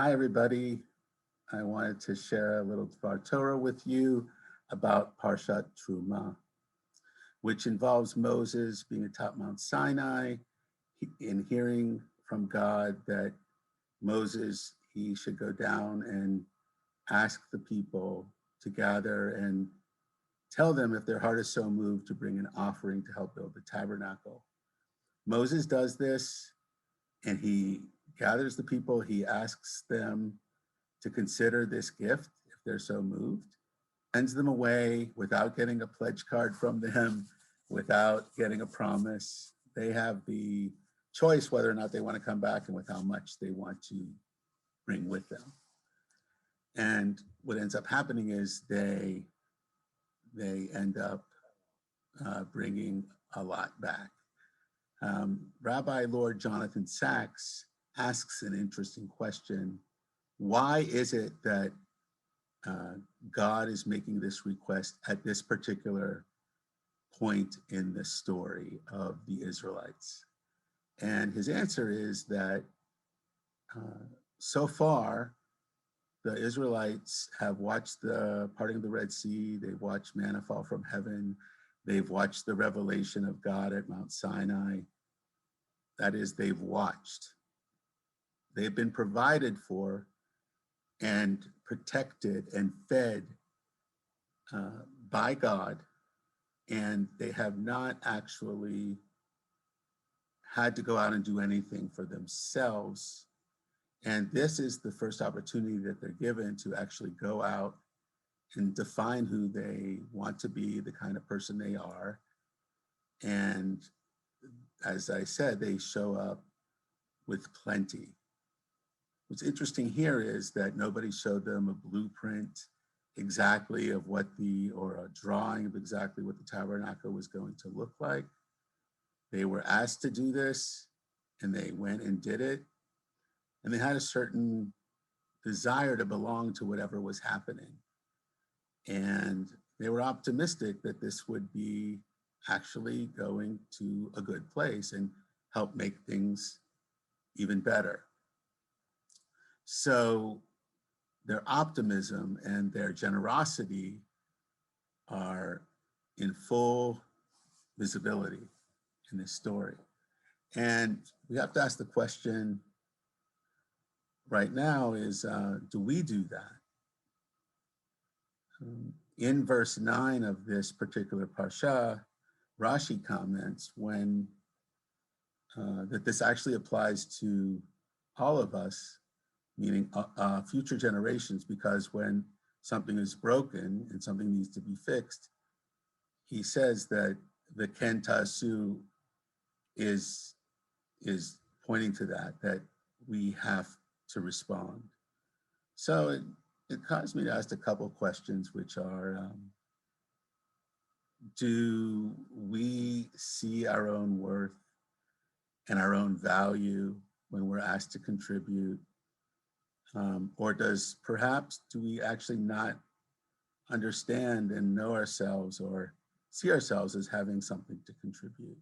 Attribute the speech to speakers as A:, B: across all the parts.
A: Hi, everybody. I wanted to share a little Torah with you about Parshat Teruma, which involves Moses being atop Mount Sinai and hearing from God that he should go down and ask the people to gather and tell them if their heart is so moved to bring an offering to help build the tabernacle. Moses does this and he gathers the people, he asks them to consider this gift if they're so moved, sends them away without getting a pledge card from them, without getting a promise. They have the choice whether or not they want to come back and with how much they want to bring with them. And what ends up happening is they end up bringing a lot back. Rabbi Lord Jonathan Sachs asks an interesting question. Why is it that God is making this request at this particular point in the story of the Israelites? And his answer is that so far, the Israelites have watched the parting of the Red Sea, they've watched manna fall from heaven, they've watched the revelation of God at Mount Sinai. That is, they've watched. They've been provided for and protected and fed by God, and they have not actually had to go out and do anything for themselves. And this is the first opportunity that they're given to actually go out and define who they want to be, the kind of person they are. And as I said, they show up with plenty. What's interesting here is that nobody showed them a blueprint exactly of or a drawing of exactly what the tabernacle was going to look like. They were asked to do this and they went and did it. And they had a certain desire to belong to whatever was happening. And they were optimistic that this would be actually going to a good place and help make things even better. So their optimism and their generosity are in full visibility in this story. And we have to ask the question right now is, do we do that? In verse 9 of this particular parsha, Rashi comments that this actually applies to all of us, meaning future generations, because when something is broken and something needs to be fixed, he says that the Ken Tasu is pointing to that we have to respond. So it caused me to ask a couple of questions, which are, do we see our own worth and our own value when we're asked to contribute? Or do we actually not understand and know ourselves or see ourselves as having something to contribute?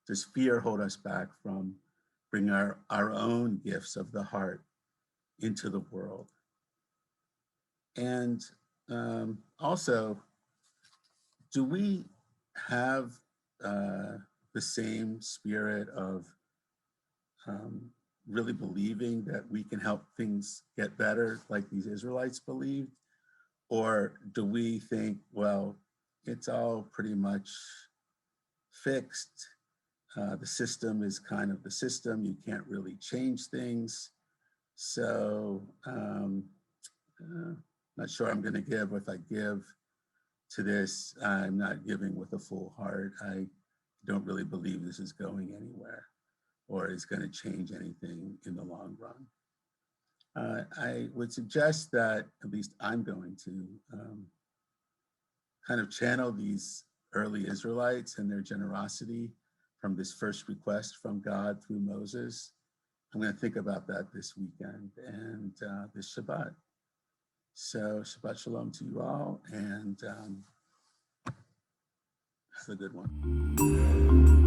A: Does fear hold us back from bringing our own gifts of the heart into the world? And also, do we have the same spirit of really believing that we can help things get better like these Israelites believed? Or do we think, well, it's all pretty much fixed? The system is kind of the system. You can't really change things. So not sure I'm going to give. If I give to this, I'm not giving with a full heart. I don't really believe this is going anywhere or is going to change anything in the long run. I would suggest that at least I'm going to kind of channel these early Israelites and their generosity from this first request from God through Moses. I'm going to think about that this weekend and this Shabbat. So Shabbat Shalom to you all, and have a good one.